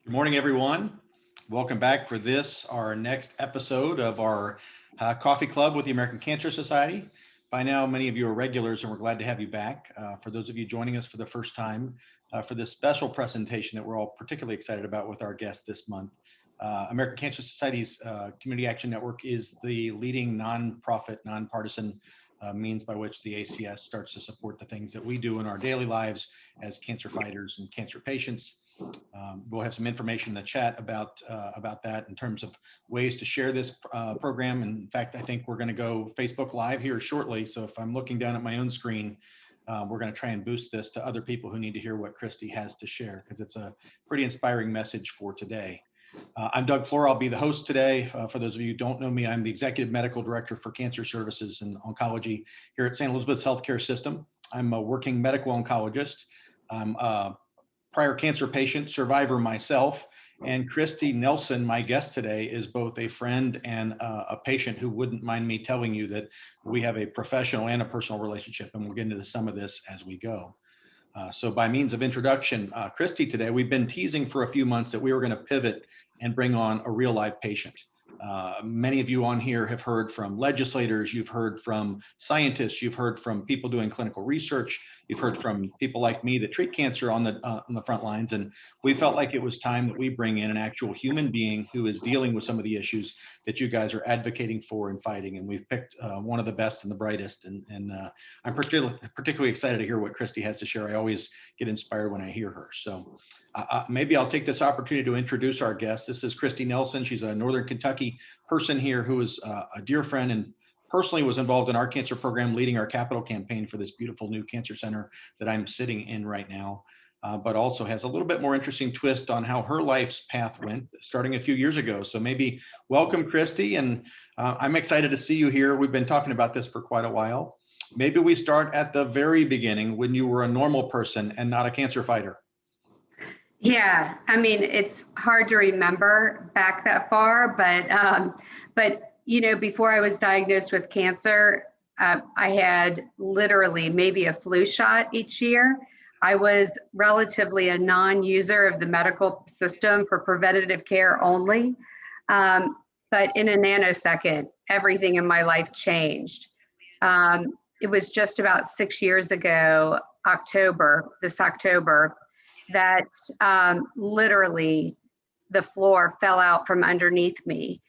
Good morning, everyone. Welcome back for this, our next episode of our coffee club with the American Cancer Society. By now, many of you are regulars, and we're glad to have you back. For those of you joining us for the first time, for this special presentation that we're all particularly excited about with our guest this month. American Cancer Society's Community Action Network is the leading nonprofit, nonpartisan means by which the ACS starts to support the things that we do in our daily lives as cancer fighters and cancer patients. We'll have some information in the chat about that in terms of ways to share this program. And in fact, I think we're going to go Facebook Live here shortly. So if I'm looking down at my own screen, we're going to try and boost this to other people who need to hear what Kristi has to share, because it's a pretty inspiring message for today. I'm Doug Floor. I'll be the host today. For those of you who don't know me, I'm the Executive Medical Director for Cancer Services and Oncology here at St. Elizabeth's Healthcare System. I'm a working medical oncologist. I'm a prior cancer patient, survivor myself, and Kristi Nelson, my guest today, is both a friend and a patient who wouldn't mind me telling you that we have a professional and a personal relationship, and we'll get into some of this as we go. So by means of introduction, Kristi, today, we've been teasing for a few months that we were going to pivot and bring on a real live patient. Many of you on here have heard from legislators, you've heard from scientists, you've heard from people doing clinical research, you've heard from people like me that treat cancer on the front lines, and we felt like it was time that we bring in an actual human being who is dealing with some of the issues that you guys are advocating for and fighting, and we've picked one of the best and the brightest, and I'm particularly excited to hear what Kristi has to share. I always get inspired when I hear her. So maybe I'll take this opportunity to introduce our guest. This is Kristi Nelson. She's a Northern Kentucky person here who is a dear friend and personally was involved in our cancer program, leading our capital campaign for this beautiful new cancer center that I'm sitting in right now, but also has a little bit more interesting twist on how her life's path went starting a few years ago. So maybe welcome, Kristi, and I'm excited to see you here. We've been talking about this for quite a while. Maybe we start at the very beginning when you were a normal person and not a cancer fighter. Yeah, I mean, it's hard to remember back that far, but you know, before I was diagnosed with cancer, I had literally maybe a flu shot each year. I was relatively a non-user of the medical system for preventative care only, but in a nanosecond, everything in my life changed. It was just about 6 years ago, this October, that literally the floor fell out from underneath me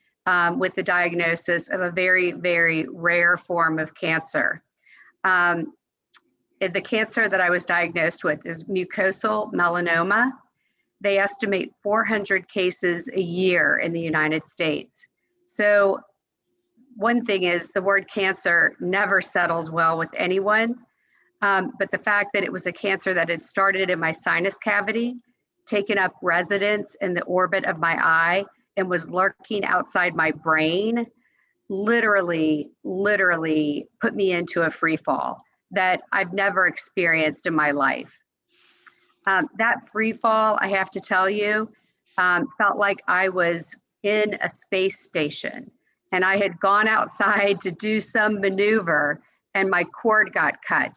with the diagnosis of a very, very rare form of cancer. The cancer that I was diagnosed with is mucosal melanoma. They estimate 400 cases a year in the United States. So one thing is the word cancer never settles well with anyone. But the fact that it was a cancer that had started in my sinus cavity, taken up residence in the orbit of my eye, and was lurking outside my brain, literally put me into a free fall that I've never experienced in my life. That free fall, I have to tell you, felt like I was in a space station and I had gone outside to do some maneuver and my cord got cut.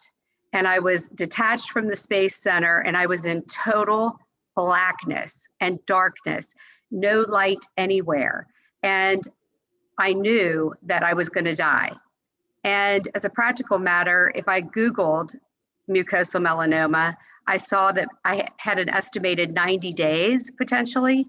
And I was detached from the space center and I was in total blackness and darkness, no light anywhere. And I knew that I was going to die. And as a practical matter, if I Googled mucosal melanoma, I saw that I had an estimated 90 days potentially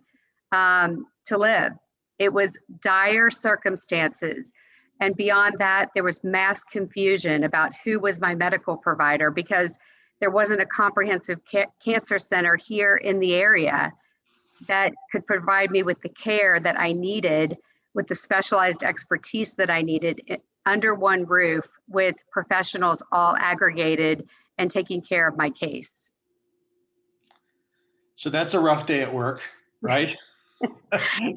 to live. It was dire circumstances. And beyond that, there was mass confusion about who was my medical provider because there wasn't a comprehensive cancer center here in the area that could provide me with the care that I needed, with the specialized expertise that I needed under one roof with professionals all aggregated and taking care of my case. So that's a rough day at work, right?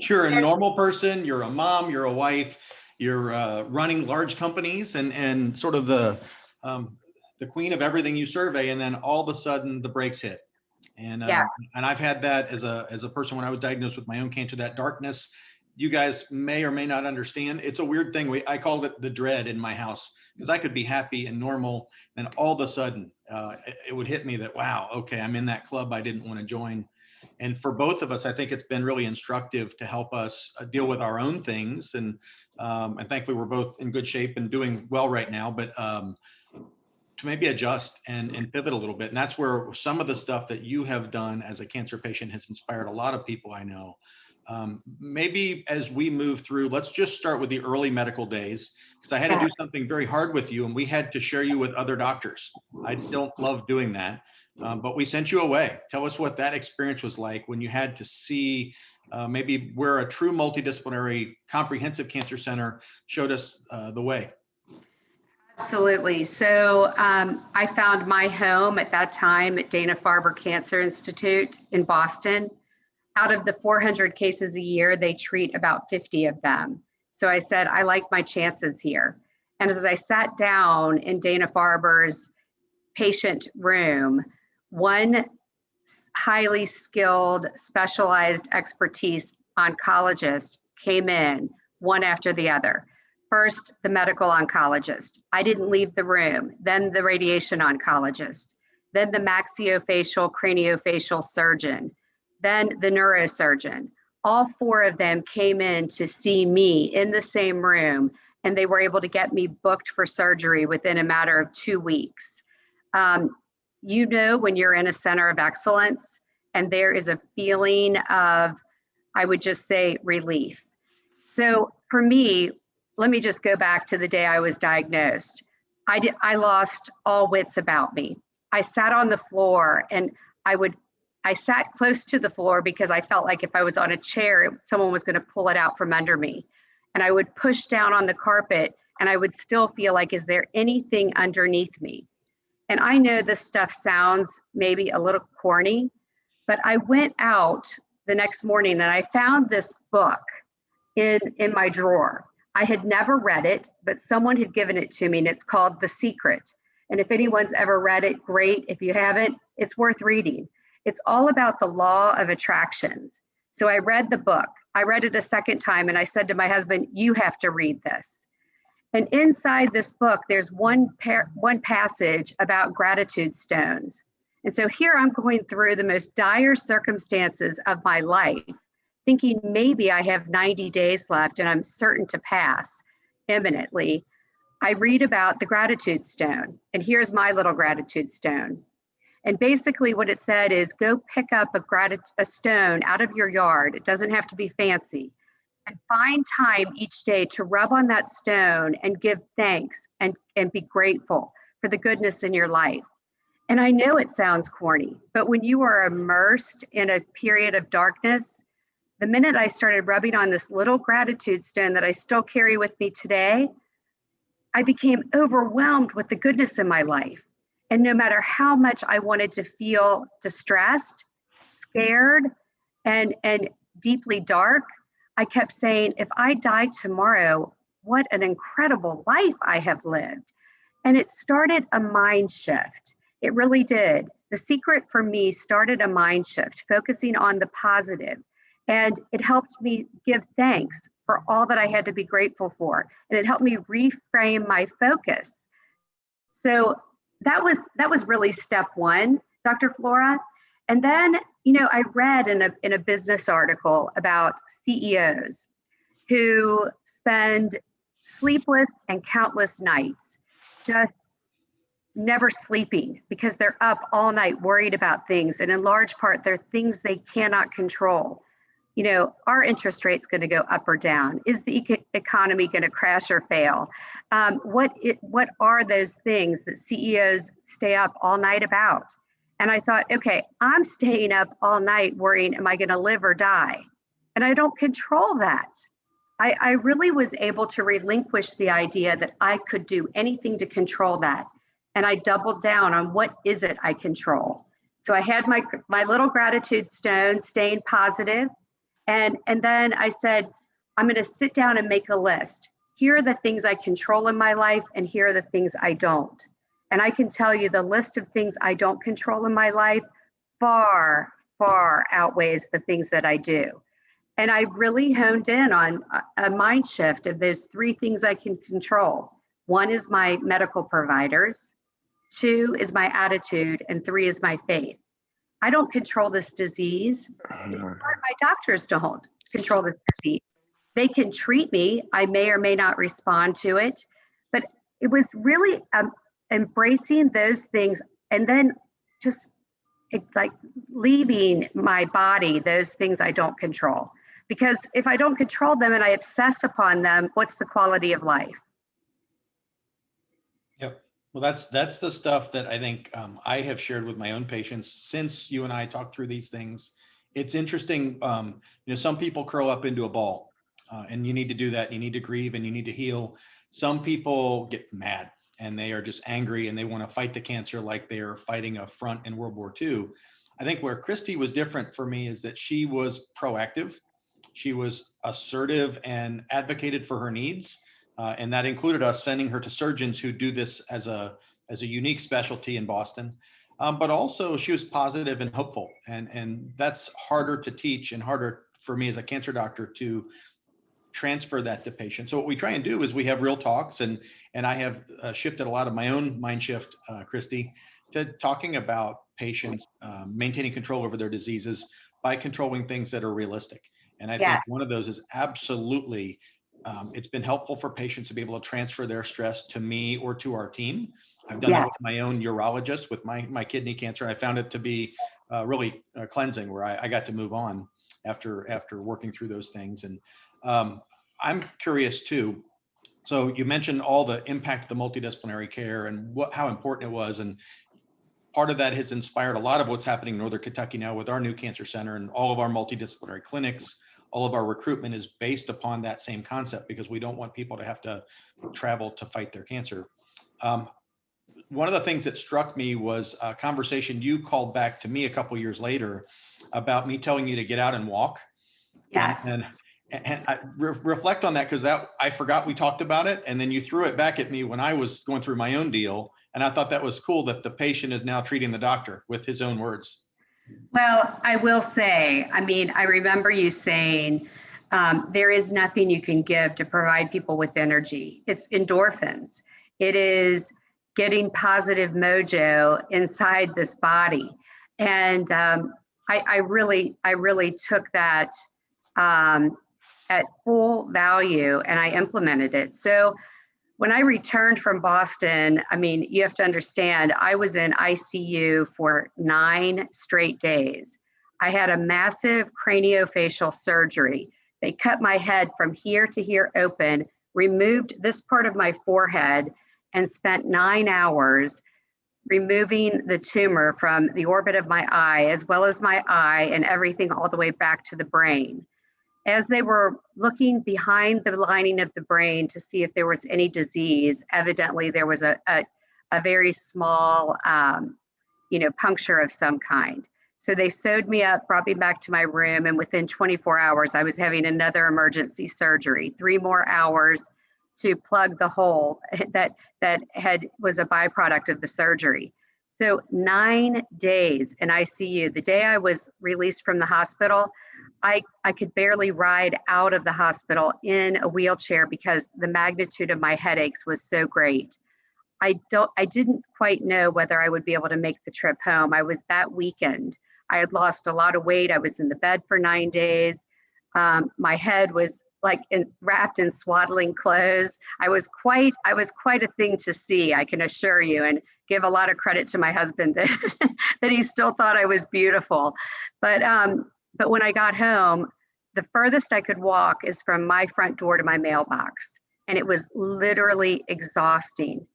You're a normal person, you're a mom, you're a wife, you're running large companies and sort of the queen of everything you survey, and then all of a sudden the brakes hit. And and I've had that as a person when I was diagnosed with my own cancer, that darkness. You guys may or may not understand. It's a weird thing. I called it the dread in my house because I could be happy and normal, and all of a sudden it would hit me that, wow, okay, I'm in that club I didn't want to join. And for both of us, I think it's been really instructive to help us deal with our own things. And thankfully, we're both in good shape and doing well right now. But to maybe adjust and pivot a little bit. And that's where some of the stuff that you have done as a cancer patient has inspired a lot of people I know. Maybe as we move through, let's just start with the early medical days, because I had to do something very hard with you and we had to share you with other doctors. I don't love doing that, but we sent you away. Tell us what that experience was like when you had to see maybe where a true multidisciplinary comprehensive cancer center showed us the way. Absolutely. So I found my home at that time at Dana-Farber Cancer Institute in Boston. Out of the 400 cases a year, they treat about 50 of them. So I said, I like my chances here. And as I sat down in Dana-Farber's patient room, one highly skilled, specialized expertise oncologist came in, one after the other. First, the medical oncologist. I didn't leave the room. Then the radiation oncologist. Then the maxillofacial craniofacial surgeon. Then the neurosurgeon. All four of them came in to see me in the same room, and they were able to get me booked for surgery within a matter of 2 weeks. You know, when you're in a center of excellence and there is a feeling of, I would just say, relief. So for me, let me just go back to the day I was diagnosed. I lost all wits about me. I sat on the floor and I sat close to the floor because I felt like if I was on a chair, someone was going to pull it out from under me. And I would push down on the carpet and I would still feel like, is there anything underneath me? And I know this stuff sounds maybe a little corny, but I went out the next morning and I found this book in my drawer. I had never read it, but someone had given it to me, and it's called The Secret. And if anyone's ever read it, great. If you haven't, it's worth reading. It's all about the law of attractions. So I read the book. I read it a second time, and I said to my husband, you have to read this. And inside this book, there's one passage about gratitude stones. And so here I'm going through the most dire circumstances of my life, thinking maybe I have 90 days left and I'm certain to pass imminently. I read about the gratitude stone, and here's my little gratitude stone. And basically what it said is go pick up a stone out of your yard. It doesn't have to be fancy. And find time each day to rub on that stone and give thanks and be grateful for the goodness in your life. And I know it sounds corny, but when you are immersed in a period of darkness, the minute I started rubbing on this little gratitude stone that I still carry with me today, I became overwhelmed with the goodness in my life. And no matter how much I wanted to feel distressed, scared, and deeply dark, I kept saying, if I die tomorrow, what an incredible life I have lived. And it started a mind shift. It really did. The Secret for me started a mind shift, focusing on the positive. And it helped me give thanks for all that I had to be grateful for. And it helped me reframe my focus. So that was really step one, Dr. Flora. And then, you know, I read in a business article about CEOs who spend sleepless and countless nights just never sleeping because they're up all night worried about things. And in large part, they're things they cannot control. You know, are interest rates going to go up or down? Is the economy going to crash or fail? What are those things that CEOs stay up all night about? And I thought, okay, I'm staying up all night worrying, am I going to live or die? And I don't control that. I really was able to relinquish the idea that I could do anything to control that. And I doubled down on what is it I control. So I had my little gratitude stone, staying positive. And then I said, I'm going to sit down and make a list. Here are the things I control in my life, and here are the things I don't. And I can tell you the list of things I don't control in my life far, far outweighs the things that I do. And I really honed in on a mind shift of those three things I can control. One is my medical providers, two is my attitude, and three is my faith. I don't control this disease. My doctors don't control this disease. They can treat me. I may or may not respond to it, but it was really embracing those things, and then just like leaving my body those things I don't control. Because if I don't control them and I obsess upon them, what's the quality of life? Yep. Well, that's the stuff that I think I have shared with my own patients since you and I talked through these things. It's interesting. Some people curl up into a ball, and you need to do that. You need to grieve and you need to heal. Some people get mad and they are just angry and they want to fight the cancer like they are fighting a front in World War II. I think where Kristi was different for me is that she was proactive. She was assertive and advocated for her needs. And that included us sending her to surgeons who do this as a unique specialty in Boston. But also she was positive and hopeful. And that's harder to teach and harder for me as a cancer doctor to transfer that to patients. So what we try and do is we have real talks, and I have shifted a lot of my own mind shift, Kristi, to talking about patients maintaining control over their diseases by controlling things that are realistic. And I think one of those is absolutely, it's been helpful for patients to be able to transfer their stress to me or to our team. I've done that with my own urologist with my kidney cancer, and I found it to be really cleansing, where I got to move on after working through those things. And I'm curious too. So you mentioned all the impact of the multidisciplinary care and how important it was. And part of that has inspired a lot of what's happening in Northern Kentucky now with our new cancer center and all of our multidisciplinary clinics. All of our recruitment is based upon that same concept, because we don't want people to have to travel to fight their cancer. One of the things that struck me was a conversation you called back to me a couple years later about me telling you to get out and walk. Yes. And I reflect on that, because I forgot we talked about it, and then you threw it back at me when I was going through my own deal, and I thought that was cool that the patient is now treating the doctor with his own words. Well, I will say, I mean, I remember you saying there is nothing you can give to provide people with energy. It's endorphins. It is getting positive mojo inside this body, and I really took that at full value, and I implemented it. So when I returned from Boston, I mean, you have to understand, I was in ICU for 9 straight days. I had a massive craniofacial surgery. They cut my head from here to here open, removed this part of my forehead, and spent 9 hours removing the tumor from the orbit of my eye, as well as my eye and everything all the way back to the brain. As they were looking behind the lining of the brain to see if there was any disease, evidently there was a very small, puncture of some kind. So they sewed me up, brought me back to my room, and within 24 hours, I was having another emergency surgery, 3 more hours to plug the hole that was a byproduct of the surgery. So 9 days in ICU. The day I was released from the hospital, I could barely ride out of the hospital in a wheelchair because the magnitude of my headaches was so great. I didn't quite know whether I would be able to make the trip home. I was that weakened. I had lost a lot of weight. I was in the bed for 9 days. My head was like wrapped in swaddling clothes. I was quite a thing to see, I can assure you, and give a lot of credit to my husband that he still thought I was beautiful. But when I got home, the furthest I could walk is from my front door to my mailbox. And it was literally exhausting.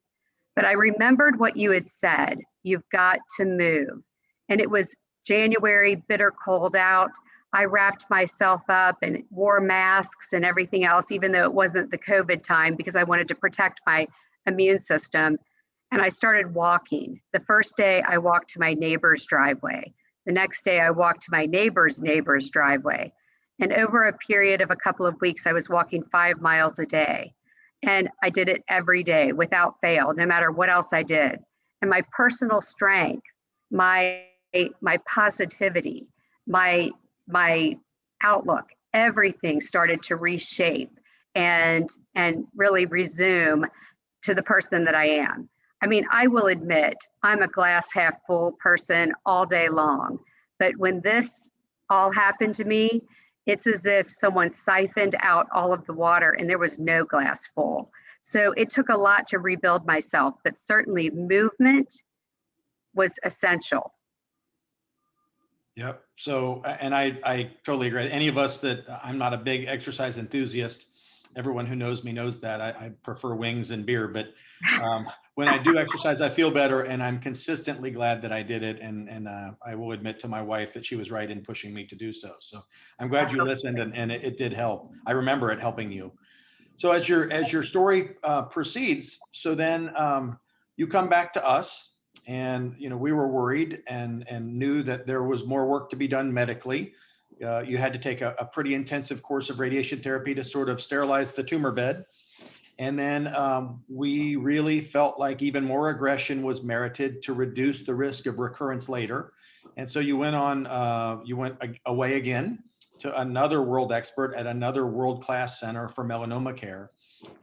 But I remembered what you had said, you've got to move. And it was January, bitter cold out. I wrapped myself up and wore masks and everything else, even though it wasn't the COVID time, because I wanted to protect my immune system. And I started walking. The first day I walked to my neighbor's driveway. The next day I walked to my neighbor's driveway. And over a period of a couple of weeks, I was walking 5 miles a day. And I did it every day without fail, no matter what else I did. And my personal strength, my positivity, my outlook, everything started to reshape and really resume to the person that I am. I mean, I will admit, I'm a glass half full person all day long. But when this all happened to me, it's as if someone siphoned out all of the water and there was no glass full. So it took a lot to rebuild myself, but certainly movement was essential. Yep. So, and I totally agree. Any of us that I'm not a big exercise enthusiast, everyone who knows me knows that I prefer wings and beer, but when I do exercise, I feel better, and I'm consistently glad that I did it. And I will admit to my wife that she was right in pushing me to do so. So I'm glad you listened, and it did help. I remember it helping you. So as your story proceeds, so then you come back to us, and we were worried and knew that there was more work to be done medically. You had to take a pretty intensive course of radiation therapy to sort of sterilize the tumor bed. And then we really felt like even more aggression was merited to reduce the risk of recurrence later. And so you went away again to another world expert at another world-class center for melanoma care,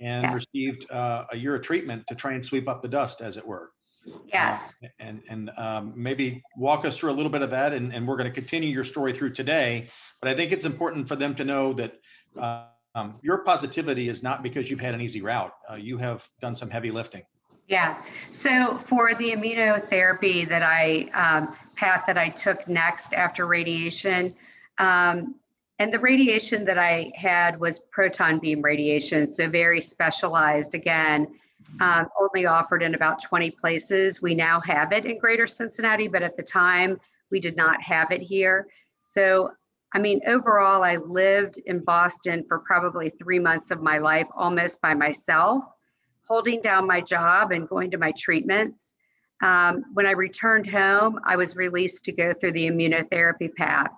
and received a year of treatment to try and sweep up the dust, as it were. Yes. And maybe walk us through a little bit of that, and we're going to continue your story through today. But I think it's important for them to know that your positivity is not because you've had an easy route. You have done some heavy lifting. Yeah. So for the immunotherapy path that I took next after radiation, and the radiation that I had was proton beam radiation, so very specialized. Again, only offered in about 20 places. We now have it in Greater Cincinnati, but at the time we did not have it here. So, I mean, overall, I lived in Boston for probably 3 months of my life, almost by myself, holding down my job and going to my treatments. When I returned home, I was released to go through the immunotherapy path.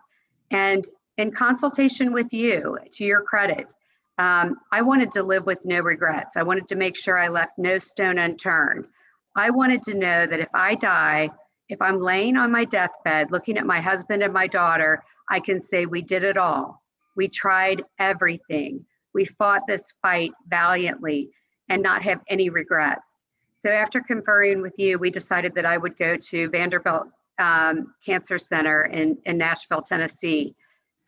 And in consultation with you, to your credit, I wanted to live with no regrets. I wanted to make sure I left no stone unturned. I wanted to know that if I die, if I'm laying on my deathbed, looking at my husband and my daughter, I can say we did it all. We tried everything. We fought this fight valiantly and not have any regrets. So after conferring with you, we decided that I would go to Vanderbilt Cancer Center in Nashville, Tennessee.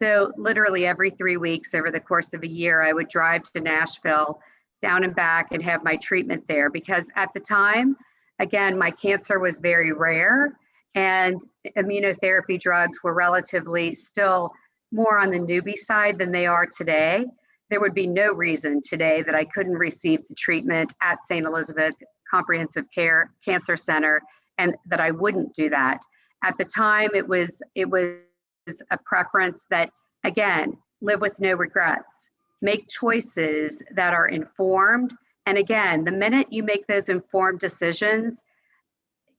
So literally every 3 weeks over the course of a year, I would drive to Nashville, down and back, and have my treatment there. Because at the time, again, my cancer was very rare, and immunotherapy drugs were relatively still more on the newbie side than they are today. There would be no reason today that I couldn't receive the treatment at St. Elizabeth Comprehensive Care Cancer Center, and that I wouldn't do that. At the time, it was a preference that, again, live with no regrets, make choices that are informed. And again, the minute you make those informed decisions,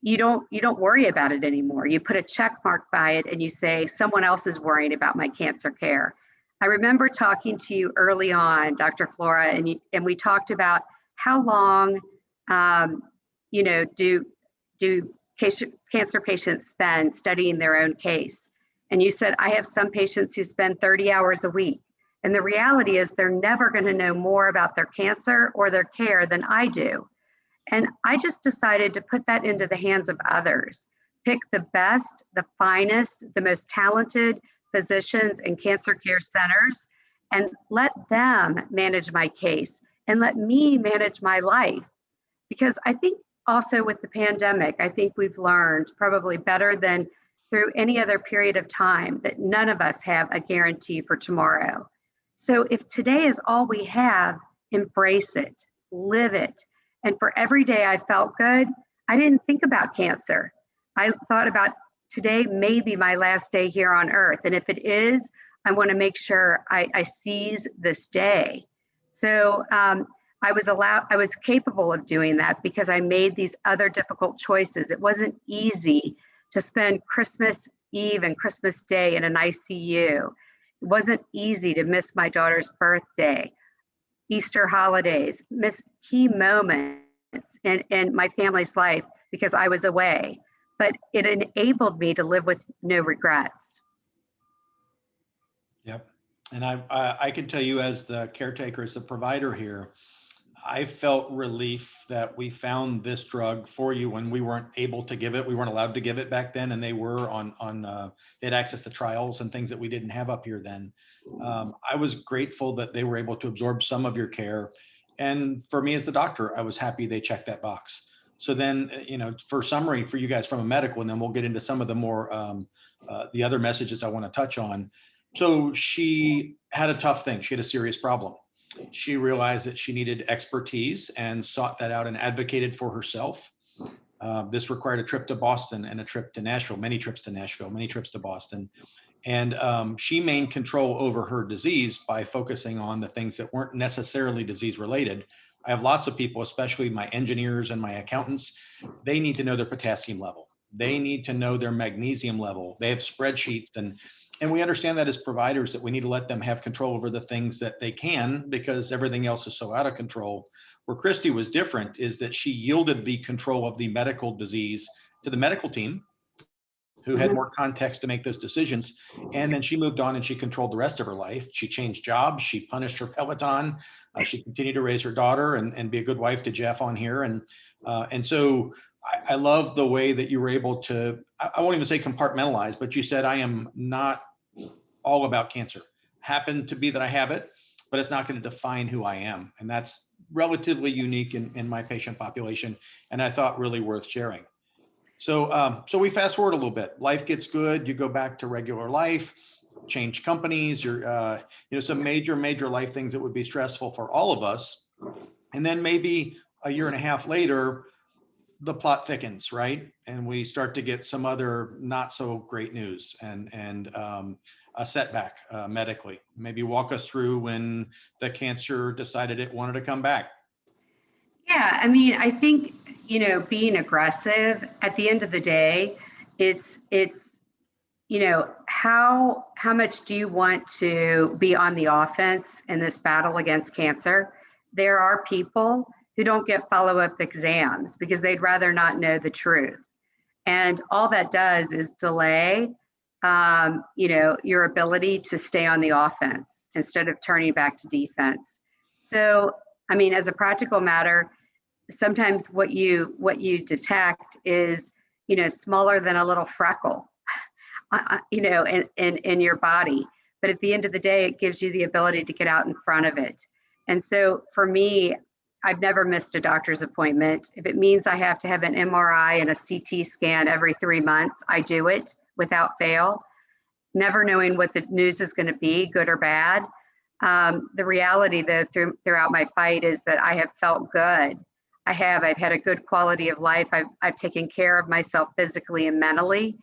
you don't worry about it anymore. You put a check mark by it and you say, someone else is worrying about my cancer care. I remember talking to you early on, Dr. Flora, and we talked about how long, do cancer patients spend studying their own case. And you said, I have some patients who spend 30 hours a week. And the reality is they're never going to know more about their cancer or their care than I do. And I just decided to put that into the hands of others. Pick the best, the finest, the most talented physicians and cancer care centers, and let them manage my case and let me manage my life. Because I think also with the pandemic, I think we've learned probably better than through any other period of time that none of us have a guarantee for tomorrow. So if today is all we have, embrace it, live it. And for every day I felt good, I didn't think about cancer. I thought about today may be my last day here on earth. And if it is, I want to make sure I seize this day. So I was capable of doing that because I made these other difficult choices. It wasn't easy to spend Christmas Eve and Christmas Day in an ICU. It wasn't easy to miss my daughter's birthday, Easter holidays, miss key moments in my family's life because I was away. But it enabled me to live with no regrets. Yep. And I can tell you, as the caretaker, as the provider here, I felt relief that we found this drug for you when we weren't able to give it. We weren't allowed to give it back then, and they were they had access to trials and things that we didn't have up here then. I was grateful that they were able to absorb some of your care, and for me as the doctor, I was happy they checked that box. So then, for summary for you guys from a medical, and then we'll get into some of the more the other messages I want to touch on. So she had a tough thing. She had a serious problem. She realized that she needed expertise and sought that out and advocated for herself. This required a trip to Boston and a trip to Nashville, many trips to Nashville, many trips to Boston. And she maintained control over her disease by focusing on the things that weren't necessarily disease related. I have lots of people, especially my engineers and my accountants, they need to know their potassium level. They need to know their magnesium level. They have spreadsheets, and we understand that as providers that we need to let them have control over the things that they can, because everything else is so out of control. Where Kristi was different is that she yielded the control of the medical disease to the medical team, who had more context to make those decisions. And then she moved on and she controlled the rest of her life. She changed jobs. She punished her Peloton. She continued to raise her daughter and be a good wife to Jeff on here. And so I love the way that you were able to, I won't even say compartmentalize, but you said, I am not all about cancer. Happened to be that I have it, but it's not going to define who I am. And that's relatively unique in my patient population. And I thought really worth sharing. So we fast forward a little bit. Life gets good. You go back to regular life, change companies. You're, some major life things that would be stressful for all of us. And then maybe a year and a half later, the plot thickens, right? And we start to get some other not so great news and a setback medically. Maybe walk us through when the cancer decided it wanted to come back. Yeah, I mean, I think, being aggressive at the end of the day, it's how much do you want to be on the offense in this battle against cancer? There are people who don't get follow-up exams because they'd rather not know the truth. And all that does is delay, your ability to stay on the offense instead of turning back to defense. So, I mean, as a practical matter, sometimes what you detect is, smaller than a little freckle, in your body. But at the end of the day, it gives you the ability to get out in front of it. And so for me, I've never missed a doctor's appointment. If it means I have to have an MRI and a CT scan every 3 months, I do it without fail, never knowing what the news is going to be, good or bad. The reality, though, throughout my fight is that I have felt good. I've had a good quality of life. I've taken care of myself physically and mentally.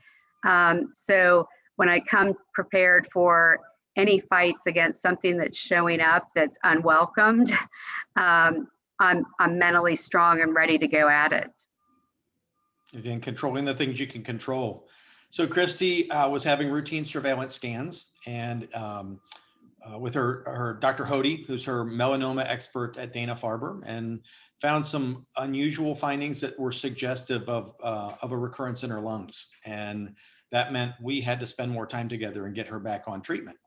So when I come prepared for any fights against something that's showing up that's unwelcomed, I'm mentally strong and ready to go at it. Again, controlling the things you can control. So Kristi was having routine surveillance scans, and with her Dr. Hody, who's her melanoma expert at Dana-Farber, and found some unusual findings that were suggestive of a recurrence in her lungs. And that meant we had to spend more time together and get her back on treatment.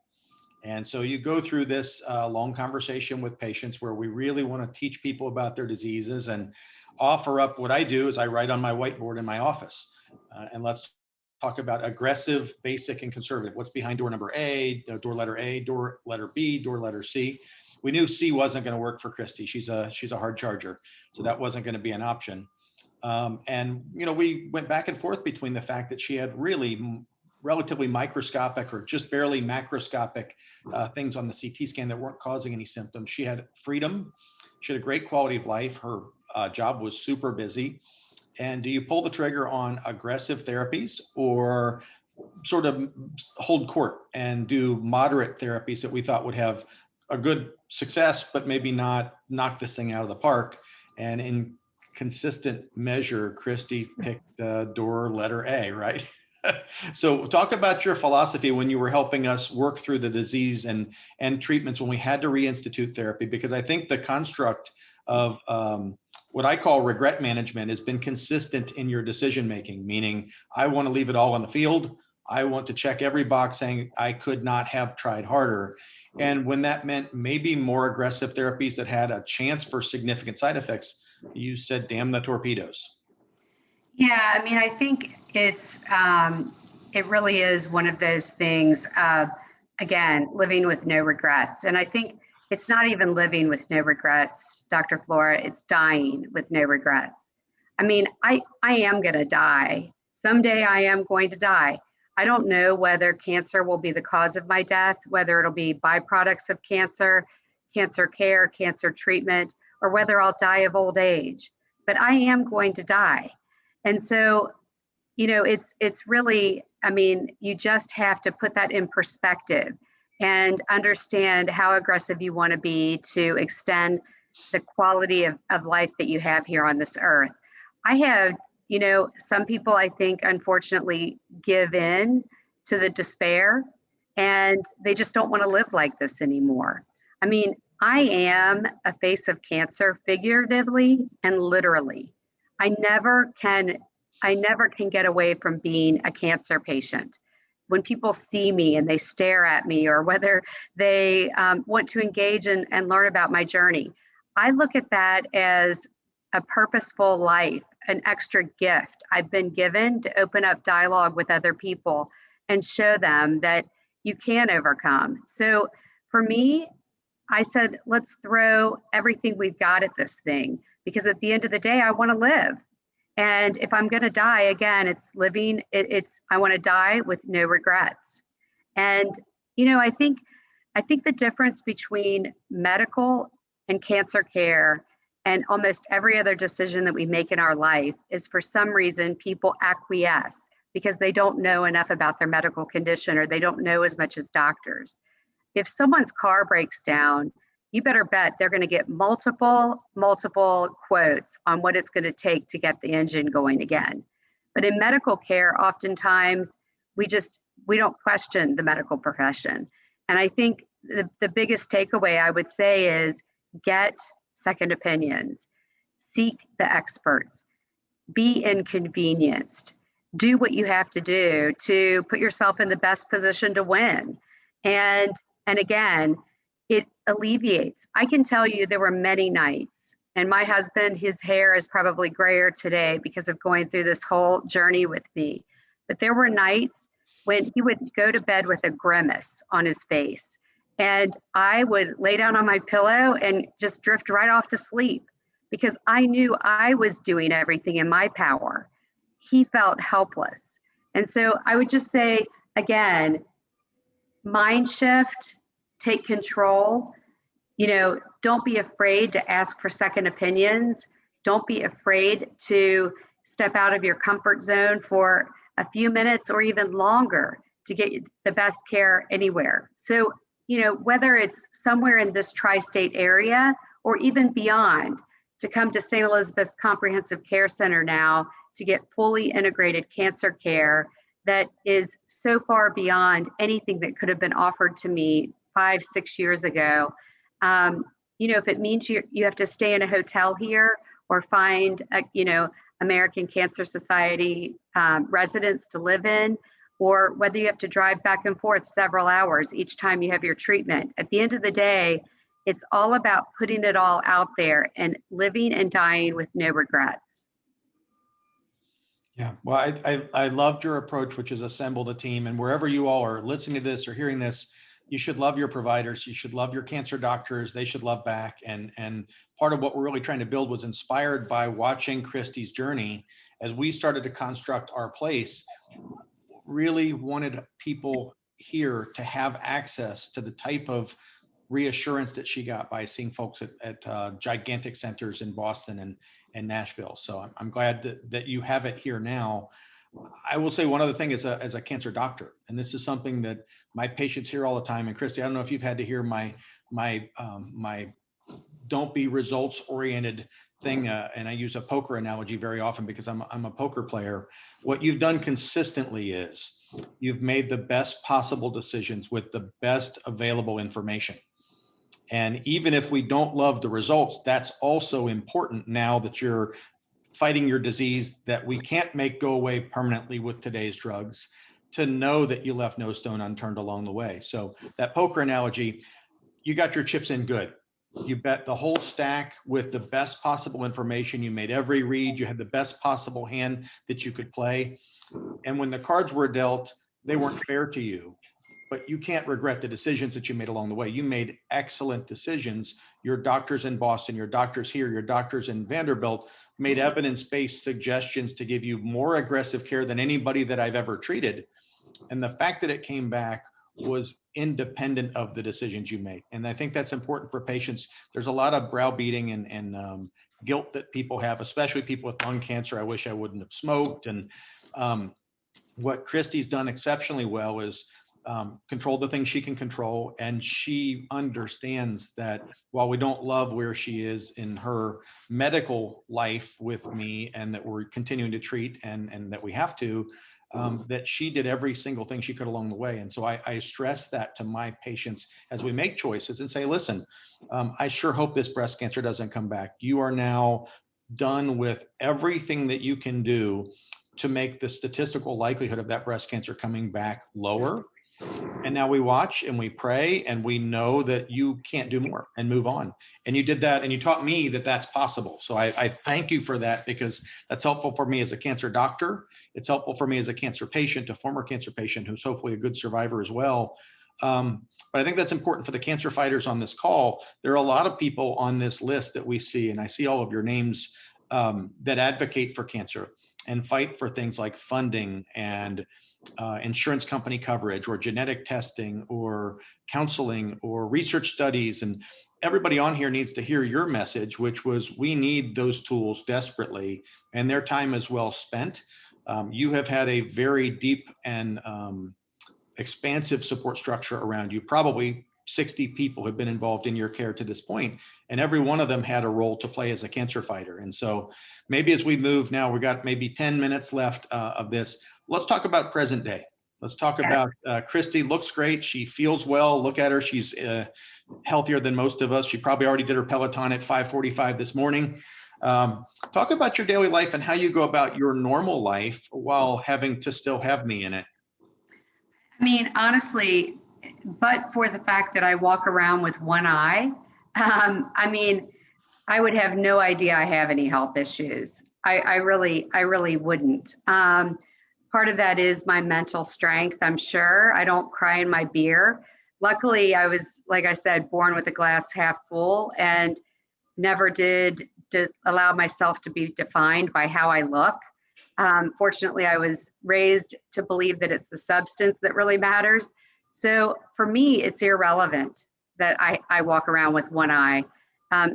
And so you go through this long conversation with patients where we really want to teach people about their diseases and offer up what I do is I write on my whiteboard in my office. And let's talk about aggressive, basic, and conservative. What's behind door number A, door letter A, door letter B, door letter C. We knew C wasn't going to work for Kristi. She's a hard charger, so that wasn't going to be an option. And we went back and forth between the fact that she had really relatively microscopic or just barely macroscopic things on the CT scan that weren't causing any symptoms. She had freedom. She had a great quality of life. Her job was super busy. And do you pull the trigger on aggressive therapies or sort of hold court and do moderate therapies that we thought would have a good success, but maybe not knock this thing out of the park? And in consistent measure, Kristi picked door letter A, right? So talk about your philosophy when you were helping us work through the disease and treatments when we had to reinstitute therapy, because I think the construct of what I call regret management has been consistent in your decision making, meaning I want to leave it all on the field. I want to check every box saying I could not have tried harder. And when that meant maybe more aggressive therapies that had a chance for significant side effects, you said, damn the torpedoes. Yeah, I mean, I think it really is one of those things of, again, living with no regrets. And I think it's not even living with no regrets, Dr. Flora, it's dying with no regrets. I mean, I am going to die. Someday I am going to die. I don't know whether cancer will be the cause of my death, whether it'll be byproducts of cancer, cancer care, cancer treatment, or whether I'll die of old age. But I am going to die. And so, it's really, I mean, you just have to put that in perspective and understand how aggressive you want to be to extend the quality of life that you have here on this earth. I have, some people I think unfortunately give in to the despair and they just don't want to live like this anymore. I mean, I am a face of cancer figuratively and literally. I never can I never can get away from being a cancer patient. When people see me and they stare at me, or whether they want to engage and learn about my journey, I look at that as a purposeful life, an extra gift I've been given to open up dialogue with other people and show them that you can overcome. So for me, I said, let's throw everything we've got at this thing, because at the end of the day, I want to live. And if I'm going to die, again, it's living, I want to die with no regrets. And, I think the difference between medical and cancer care and almost every other decision that we make in our life is, for some reason, people acquiesce because they don't know enough about their medical condition, or they don't know as much as doctors. If someone's car breaks down, you better bet they're going to get multiple quotes on what it's going to take to get the engine going again. But in medical care, oftentimes we don't question the medical profession. And I think the biggest takeaway I would say is get second opinions, seek the experts, be inconvenienced, do what you have to do to put yourself in the best position to win. And again, it alleviates. I can tell you there were many nights, and my husband, his hair is probably grayer today because of going through this whole journey with me. But there were nights when he would go to bed with a grimace on his face, and I would lay down on my pillow and just drift right off to sleep because I knew I was doing everything in my power. He felt helpless. And so I would just say, again, mind shift, take control. Don't be afraid to ask for second opinions. Don't be afraid to step out of your comfort zone for a few minutes or even longer to get the best care anywhere. So, whether it's somewhere in this tri-state area or even beyond, to come to St. Elizabeth's Comprehensive Care Center now to get fully integrated cancer care that is so far beyond anything that could have been offered to me 5-6 years ago. If it means you have to stay in a hotel here or find American Cancer Society residence to live in, or whether you have to drive back and forth several hours each time you have your treatment, at the end of the day, it's all about putting it all out there and living and dying with no regrets. Yeah, well, I loved your approach, which is assemble the team. And wherever you all are listening to this or hearing this, you should love your providers. You should love your cancer doctors. They should love back. And part of what we're really trying to build was inspired by watching Kristi's journey as we started to construct our place. Really wanted people here to have access to the type of reassurance that she got by seeing folks at gigantic centers in Boston and Nashville. So I'm glad that you have it here now. I will say one other thing as a cancer doctor, and this is something that my patients hear all the time. And Kristi, I don't know if you've had to hear my don't be results oriented thing. And I use a poker analogy very often because I'm a poker player. What you've done consistently is you've made the best possible decisions with the best available information. And even if we don't love the results, that's also important now that you're fighting your disease that we can't make go away permanently with today's drugs. to know that you left no stone unturned along the way. So that poker analogy, you got your chips in good. You bet the whole stack with the best possible information. You made every read. You had the best possible hand that you could play. And when the cards were dealt, they weren't fair to you. But you can't regret the decisions that you made along the way. You made excellent decisions. Your doctors in Boston, your doctors here, your doctors in Vanderbilt made evidence-based suggestions to give you more aggressive care than anybody that I've ever treated. And the fact that it came back was independent of the decisions you made. And I think that's important for patients. There's a lot of browbeating and guilt that people have, especially people with lung cancer. I wish I wouldn't have smoked. And what Kristi's done exceptionally well is control the things she can control. And she understands that while we don't love where she is in her medical life with me, and that we're continuing to treat and that we have to, that she did every single thing she could along the way. And so I stress that to my patients as we make choices and say, listen, I sure hope this breast cancer doesn't come back. You are now done with everything that you can do to make the statistical likelihood of that breast cancer coming back lower. And now we watch and we pray and we know that you can't do more and move on. And you did that, and you taught me that that's possible. So I thank you for that, because that's helpful for me as a cancer doctor. It's helpful for me as a cancer patient, a former cancer patient who's hopefully a good survivor as well. But I think that's important for the cancer fighters on this call. There are a lot of people on this list that we see, and I see all of your names, that advocate for cancer and fight for things like funding and insurance company coverage, or genetic testing, or counseling, or research studies. And everybody on here needs to hear your message, which was, we need those tools desperately, and their time is well spent. You have had a very deep and expansive support structure around you. Probably 60 people have been involved in your care to this point, and every one of them had a role to play as a cancer fighter. And so maybe as we move now, we got maybe 10 minutes left of this. Let's talk about present day. Let's talk about Kristi. Looks great. She feels well. Look at her. She's healthier than most of us. She probably already did her Peloton at 5:45 this morning. Talk about your daily life and how you go about your normal life while having to still have me in it. I mean, honestly, but for the fact that I walk around with one eye, I mean, I would have no idea I have any health issues. I really wouldn't. Part of that is my mental strength, I'm sure. I don't cry in my beer. Luckily, I was, like I said, born with a glass half full, and never did allow myself to be defined by how I look. Fortunately, I was raised to believe that it's the substance that really matters. So for me, it's irrelevant that I walk around with one eye.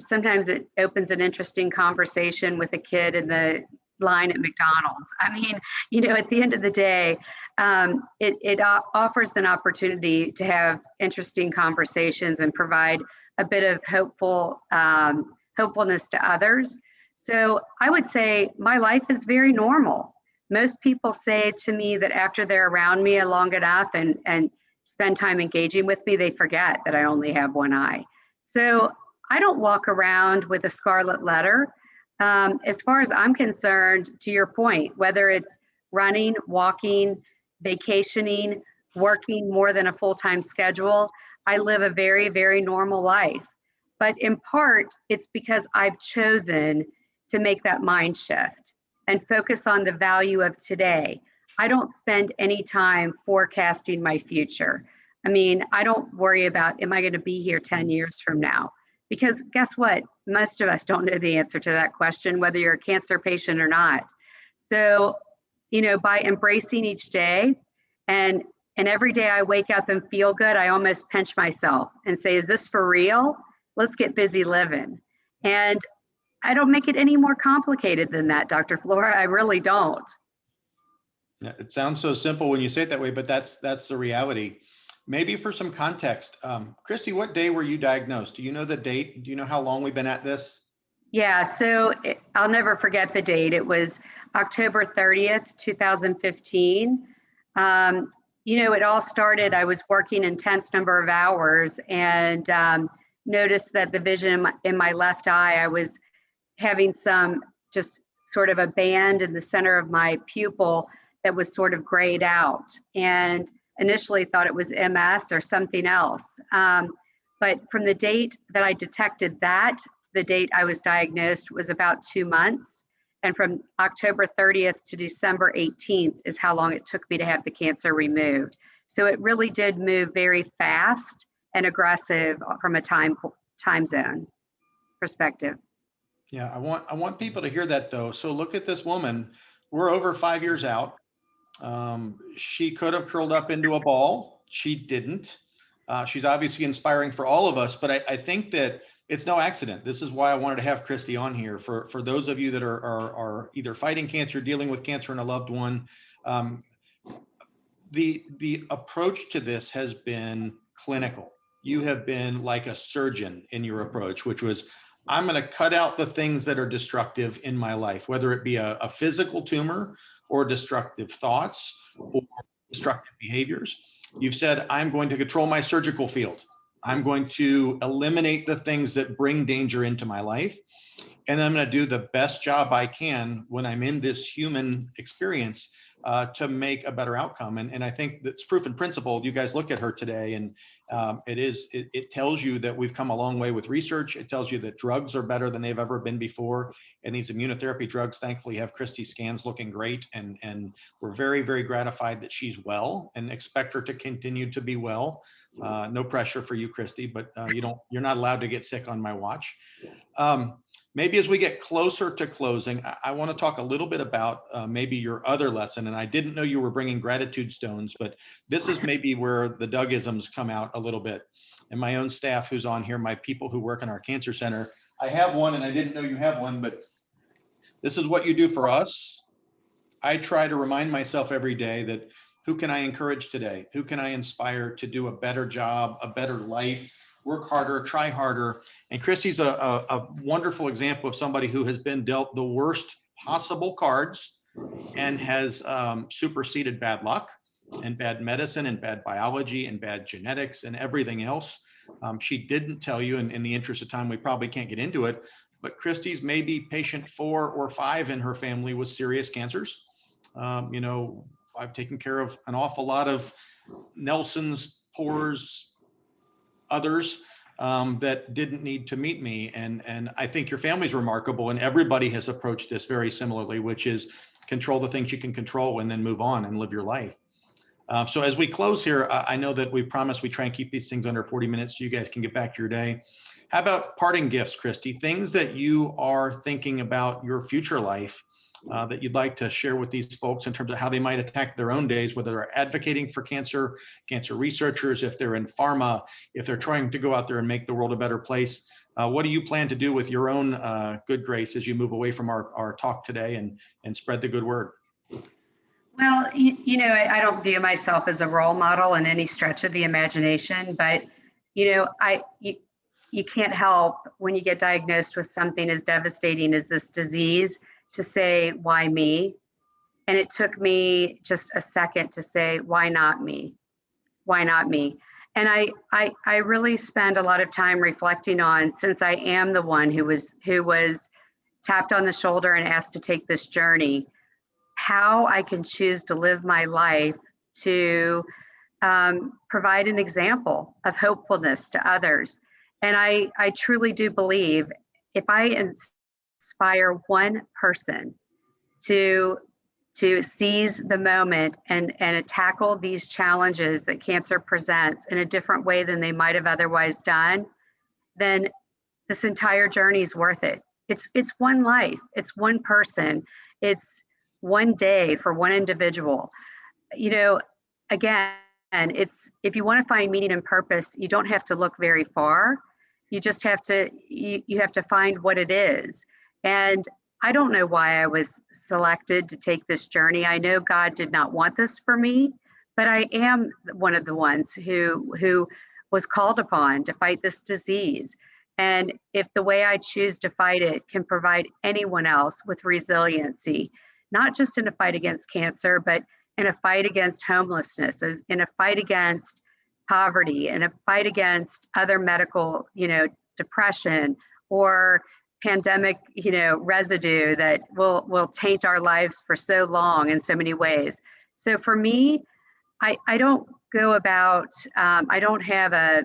Sometimes it opens an interesting conversation with a kid in the line at McDonald's. I mean, you know, at the end of the day, it offers an opportunity to have interesting conversations and provide a bit of hopefulness to others. So I would say my life is very normal. Most people say to me that after they're around me long enough and spend time engaging with me, they forget that I only have one eye. So I don't walk around with a scarlet letter. As far as I'm concerned, to your point, whether it's running, walking, vacationing, working more than a full-time schedule, I live a very, very normal life. But in part, it's because I've chosen to make that mind shift and focus on the value of today. I don't spend any time forecasting my future. I mean, I don't worry about, am I going to be here 10 years from now? Because guess what? Most of us don't know the answer to that question, whether you're a cancer patient or not. So, you know, by embracing each day, and every day I wake up and feel good, I almost pinch myself and say, is this for real? Let's get busy living. And I don't make it any more complicated than that, Dr. Flora. I really don't. Yeah, it sounds so simple when you say it that way, but that's the reality. Maybe for some context, Kristi, what day were you diagnosed? Do you know the date? Do you know how long we've been at this? Yeah, so I'll never forget the date. It was October 30th, 2015. You know, it all started, I was working an intense number of hours and noticed that the vision in my left eye, I was having some just sort of a band in the center of my pupil that was sort of grayed out, and initially thought it was MS or something else. But from the date that I detected that, the date I was diagnosed was about 2 months. And from October 30th to December 18th is how long it took me to have the cancer removed. So it really did move very fast and aggressive from a time zone perspective. Yeah, I want people to hear that though. So look at this woman. We're over 5 years out. She could have curled up into a ball. She didn't. She's obviously inspiring for all of us, but I think that it's no accident. This is why I wanted to have Kristi on here. For those of you that are either fighting cancer, dealing with cancer in a loved one, the approach to this has been clinical. You have been like a surgeon in your approach, which was, I'm going to cut out the things that are destructive in my life, whether it be a physical tumor or destructive thoughts or destructive behaviors. You've said, I'm going to control my surgical field. I'm going to eliminate the things that bring danger into my life. And I'm going to do the best job I can when I'm in this human experience to make a better outcome. And I think that's proof in principle. You guys look at her today, and it tells you that we've come a long way with research. It tells you that drugs are better than they've ever been before. And these immunotherapy drugs, thankfully, have Kristi's scans looking great. And we're very, very gratified that she's well and expect her to continue to be well. No pressure for you, Kristi, but you're not allowed to get sick on my watch. Maybe as we get closer to closing, I want to talk a little bit about maybe your other lesson. And I didn't know you were bringing gratitude stones, but this is maybe where the Dougisms come out a little bit. And my own staff who's on here, my people who work in our cancer center, I have one and I didn't know you have one, but this is what you do for us. I try to remind myself every day that who can I encourage today? Who can I inspire to do a better job, a better life? Work harder, try harder. And Kristi's a wonderful example of somebody who has been dealt the worst possible cards and has superseded bad luck and bad medicine and bad biology and bad genetics and everything else. She didn't tell you, and in the interest of time, we probably can't get into it, but Kristi's maybe patient 4 or 5 in her family with serious cancers. I've taken care of an awful lot of Nelsons, Poors, others that didn't need to meet me. And I think your family's remarkable, and everybody has approached this very similarly, which is control the things you can control and then move on and live your life. So as we close here, I know that we promised we try and keep these things under 40 minutes so you guys can get back to your day. How about parting gifts, Kristi? Things that you are thinking about your future life that you'd like to share with these folks in terms of how they might attack their own days, whether they're advocating for cancer, cancer researchers, if they're in pharma, if they're trying to go out there and make the world a better place. What do you plan to do with your own good grace as you move away from our talk today and spread the good word? Well, I don't view myself as a role model in any stretch of the imagination, but, you can't help when you get diagnosed with something as devastating as this disease to say, why me? And it took me just a second to say, why not me? Why not me? And I really spend a lot of time reflecting on, since I am the one who was tapped on the shoulder and asked to take this journey, how I can choose to live my life to provide an example of hopefulness to others. And I truly do believe if I inspire one person to seize the moment and tackle these challenges that cancer presents in a different way than they might have otherwise done, then this entire journey is worth it. It's one life, it's one person, it's one day for one individual. Again, if you want to find meaning and purpose, you don't have to look very far. You just have to you have to find what it is. And I don't know why I was selected to take this journey. I know God did not want this for me, but I am one of the ones who was called upon to fight this disease. And if the way I choose to fight it can provide anyone else with resiliency, not just in a fight against cancer, but in a fight against homelessness, in a fight against poverty, in a fight against other medical, depression or pandemic, residue that will taint our lives for so long in so many ways. So for me, I don't go about, I don't have a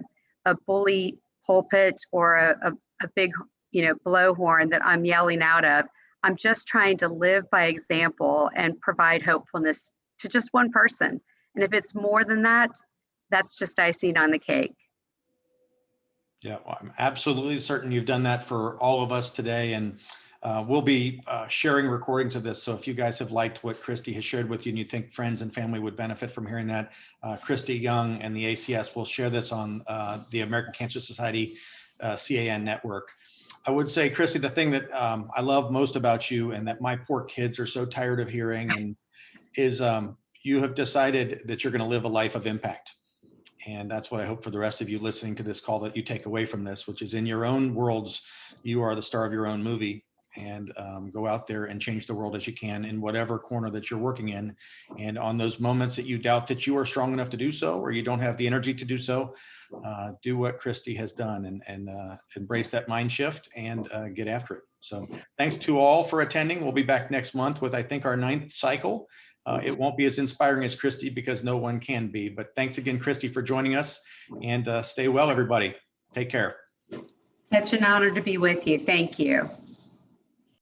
bully pulpit or a big, blowhorn that I'm yelling out of. I'm just trying to live by example and provide hopefulness to just one person. And if it's more than that, that's just icing on the cake. Yeah, well, I'm absolutely certain you've done that for all of us today. And we'll be sharing recordings of this. So if you guys have liked what Kristi has shared with you and you think friends and family would benefit from hearing that, Kristi Young and the ACS will share this on the American Cancer Society CAN network. I would say, Kristi, the thing that I love most about you and that my poor kids are so tired of hearing and is you have decided that you're going to live a life of impact. And that's what I hope for the rest of you listening to this call that you take away from this, which is in your own worlds, you are the star of your own movie, and go out there and change the world as you can in whatever corner that you're working in. And on those moments that you doubt that you are strong enough to do so, or you don't have the energy to do so, do what Kristi has done and embrace that mind shift and get after it. So thanks to all for attending. We'll be back next month with, I think, our 9th cycle. It won't be as inspiring as Kristi because no one can be, but thanks again, Kristi, for joining us, and stay well, everybody. Take care. Such an honor to be with you. Thank you.